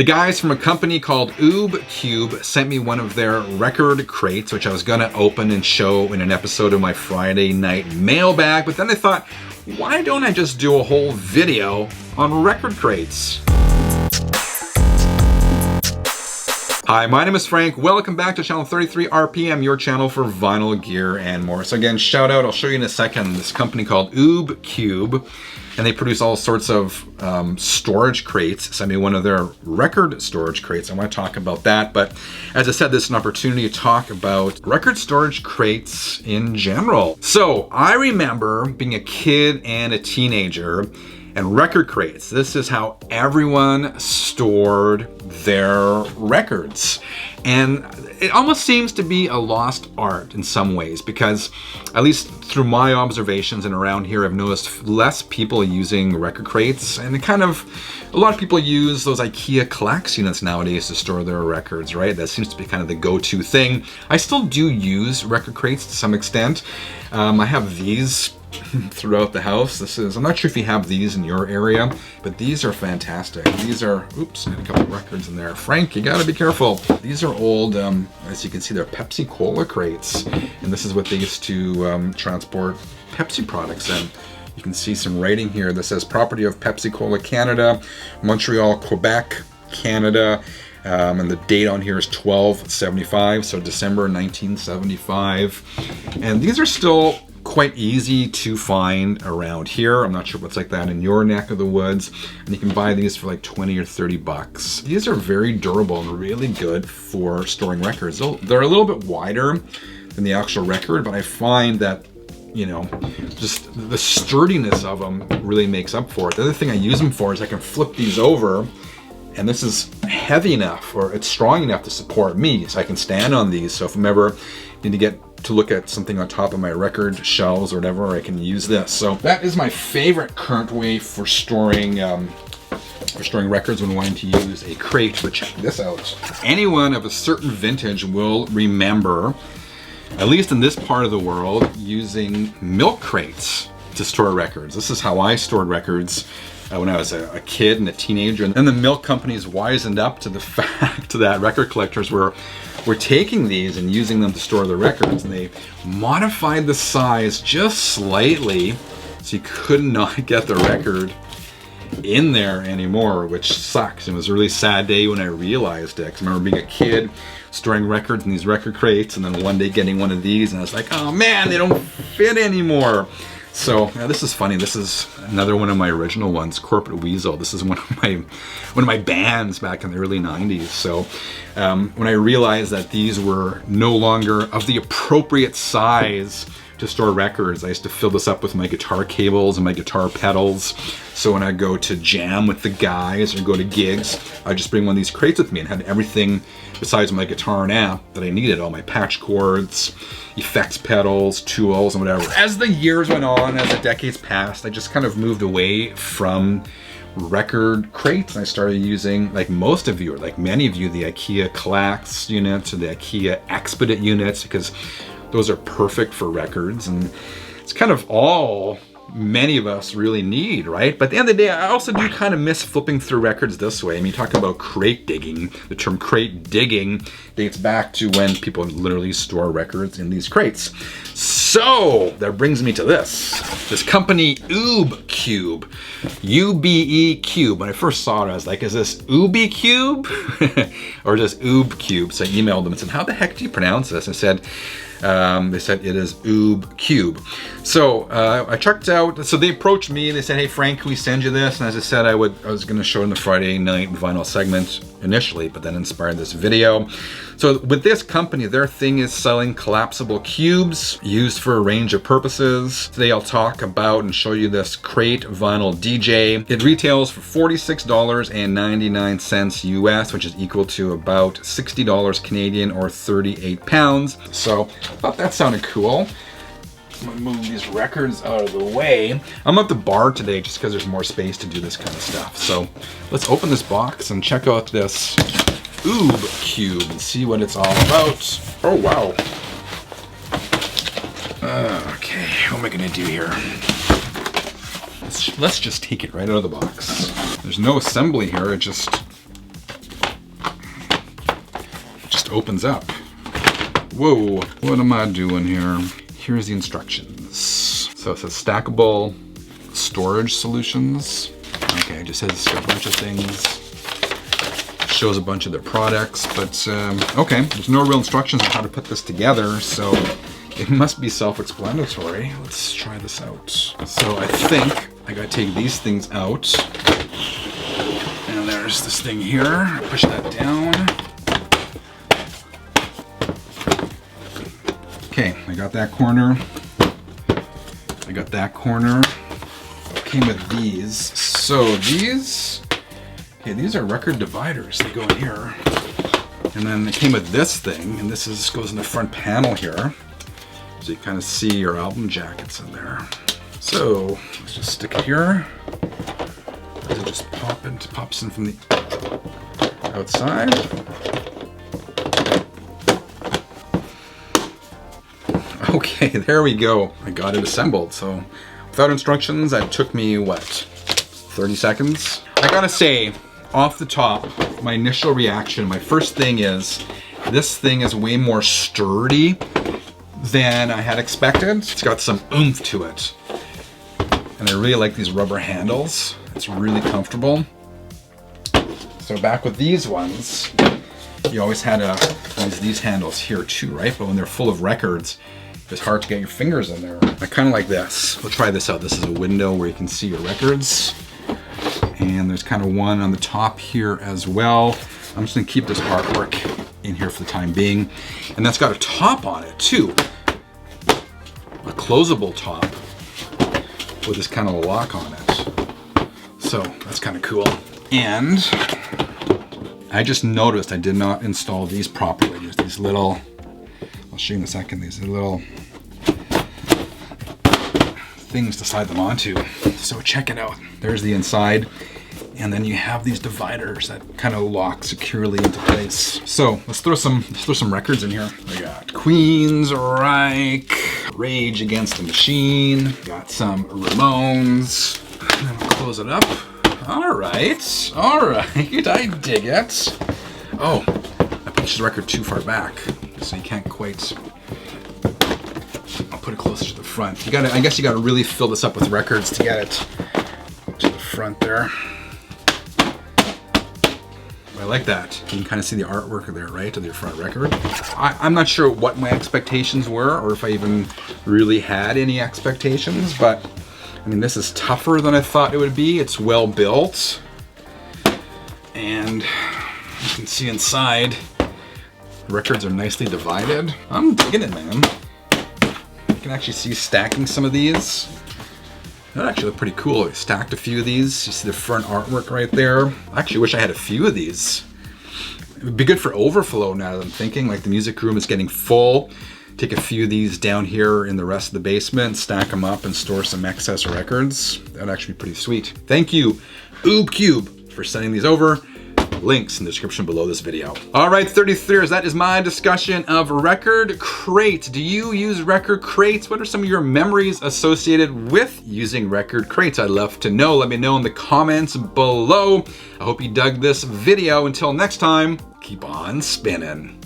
The guys from a company called Ube Cube sent me one of their record crates, which I was gonna open and show in an episode of my Friday Night Mailbag, but then I thought, why don't I just do a whole video on record crates? Hi, my name is Frank. Welcome back to channel 33 RPM, your channel for vinyl gear and more. So again, shout out, I'll show you in a second, this company called Ube Cube, and they produce all sorts of storage crates. Send me one of their record storage crates. I want to talk about that, but as I said, this is an opportunity to talk about record storage crates in general. So I remember being a kid and a teenager, and record crates, this is how everyone stored their records. And it almost seems to be a lost art in some ways, because at least through my observations and around here, I've noticed less people using record crates, and a lot of people use those IKEA Collects units nowadays to store their records, right? That seems to be kind of the go-to thing. I still do use record crates to some extent. I have these throughout the house. I'm not sure if you have these in your area, but these are fantastic. These are, oops, I had a couple of records in there. Frank, you gotta be careful. These are old, as you can see, they're Pepsi Cola crates, and this is what they used to transport Pepsi products in. You can see some writing here that says property of Pepsi Cola Canada, Montreal, Quebec, Canada. And the date on here is 12/75, so December 1975. And these are still quite easy to find around here. I'm not sure what's like that in your neck of the woods. And you can buy these for like 20 or 30 bucks. These are very durable and really good for storing records. They're a little bit wider than the actual record, but I find that, you know, just the sturdiness of them really makes up for it. The other thing I use them for is I can flip these over, and this is heavy enough, or it's strong enough to support me, so I can stand on these. So if I'm ever need to get to look at something on top of my record shelves or whatever, I can use this. So that is my favorite current way for storing records when wanting to use a crate. But check this out. Anyone of a certain vintage will remember, at least in this part of the world, using milk crates to store records. This is how I stored records when I was a kid and a teenager. And then the milk companies wisened up to the fact that record collectors were taking these and using them to store their records, and they modified the size just slightly so you could not get the record in there anymore, which sucks. It was a really sad day when I realized it, because I remember being a kid storing records in these record crates, and then one day getting one of these, and I was like, oh man, they don't fit anymore. So this is funny. This is another one of my original ones, Corporate Weasel. This is one of my bands back in the early 90s. So when I realized that these were no longer of the appropriate size to store records, I used to fill this up with my guitar cables and my guitar pedals. So when I go to jam with the guys or go to gigs, I just bring one of these crates with me and had everything besides my guitar and amp that I needed, all my patch cords, effects pedals, tools, and whatever. As the years went on, as the decades passed, I just kind of moved away from record crates, and I started using, like most of you, or like many of you, the IKEA Collects units or the IKEA Expedite units, because those are perfect for records, and it's kind of all many of us really need, right? But at the end of the day, I also do kind of miss flipping through records this way. I mean, talk about crate digging. The term crate digging dates back to when people literally store records in these crates. So that brings me to this company, Ube Cube, U-B-E Cube. When I first saw it, I was like, is this Ube Cube or just Ube Cube? So I emailed them and said, how the heck do you pronounce this? I said, they said it is Ube Cube. So I checked out, so they approached me, they said, hey Frank, can we send you this? And as I said, I was gonna show in the Friday Night Vinyl segment initially, but then inspired this video. So with this company, their thing is selling collapsible cubes used for a range of purposes. Today I'll talk about and show you this Crate Vinyl DJ. It retails for $46.99 US, which is equal to about $60 Canadian or 38 pounds. So I thought that sounded cool. I'm gonna move these records out of the way. I'm at the bar today just because there's more space to do this kind of stuff. So let's open this box and check out this Ube Cube and see what it's all about. Oh wow. Okay, what am I gonna do here? Let's just take it right out of the box. There's no assembly here, it just opens up. Whoa, what am I doing here? Here's the instructions. So it says stackable storage solutions. Okay, it just says a bunch of things. Shows a bunch of their products, but okay, there's no real instructions on how to put this together, so it must be self-explanatory. Let's try this out. So I think I gotta take these things out. And there's this thing here. Push that down. Okay, I got that corner. I got that corner. Came with these. So these, okay, these are record dividers. They go in here. And then it came with this thing, and this goes in the front panel here. So you kind of see your album jackets in there. So let's just stick it here. Does it just pops in from the outside? Okay, there we go. I got it assembled. So without instructions, that took me, what, 30 seconds? I gotta say, off the top, my initial reaction, my first thing is, this thing is way more sturdy than I had expected. It's got some oomph to it. And I really like these rubber handles. It's really comfortable. So back with these ones, you always had these handles here too, right? But when they're full of records, it's hard to get your fingers in there. I kind of like this. We'll try this out. This is a window where you can see your records. And there's kind of one on the top here as well. I'm just gonna keep this artwork in here for the time being. And that's got a top on it too. A closable top with this kind of lock on it. So that's kind of cool. And I just noticed I did not install these properly. There's these little, I'll show you in a second, these little things to slide them onto. So check it out. There's the inside. And then you have these dividers that kind of lock securely into place. So let's throw some records in here. We got Queensryche, Rage Against the Machine, got some Ramones. And then we'll close it up. All right, I dig it. Oh, I pushed the record too far back, so you can't quite. I'll put it closer to the front. I guess you gotta really fill this up with records to get it to the front there. I like that. You can kind of see the artwork there, right, of your front record. I'm not sure what my expectations were, or if I even really had any expectations, but I mean, this is tougher than I thought it would be. It's well built, and you can see inside, the records are nicely divided. I'm digging it, man. You can actually see stacking some of these. That actually look pretty cool. I stacked a few of these. You see the front artwork right there. I actually wish I had a few of these. It would be good for overflow now that I'm thinking. Like the music room is getting full. Take a few of these down here in the rest of the basement, stack them up and store some excess records. That'd actually be pretty sweet. Thank you, Ube Cube, for sending these over. Links in the description below this video. All right, 33ers, that is my discussion of record crates. Do you use record crates? What are some of your memories associated with using record crates? I'd love to know. Let me know in the comments below. I hope you dug this video. Until next time, keep on spinning.